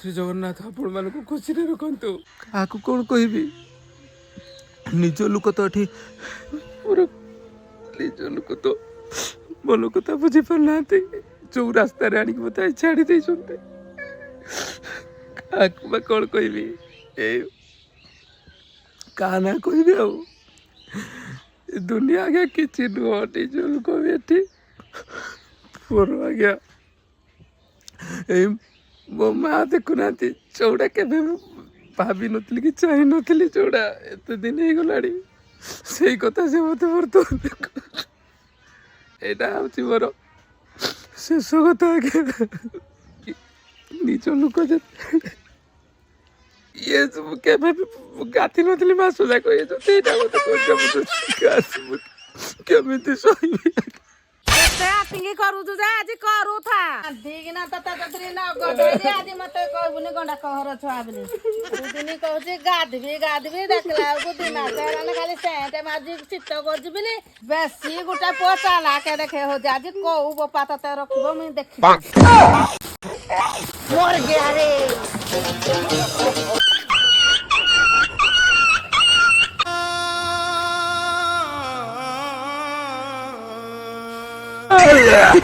श्री जगन्नाथ आपण मान खुशी रखु क्या कौन कहबी निज लोक तो ये मोर निज लोक तो मन कथा बुझी पारना जो रास्तार आणिक मत छाड़ी दे कौन कहबी क्या ना कहबी आ दुनिया आज्ञा किसी नुह निज लोक भी मोर आज्ञा मो माँ देखुना चौड़ा के भावी नी कि चाह नी चौड़ा एत दिन हो गला से कथा से मत बर्तमान यहाँ हूँ मोर शेष कथा आज्ञा निज लोक ये सब के गाथी नी मास जाक ये केमी सही आतिंगी करू जे आज करू था दिगिना तता ततरी न गडे आज मते कहबुनी गंडा कहर छुआ बनी दिनी कहूची गाधबी देखला को दिना तेराने खाली सेंटे माजी चित्त करजी बिली बेसी गुटा पोचा लाके देखे हो जे आज कहू बपा तते रखबो मैं देखि मर गया रे Yeah.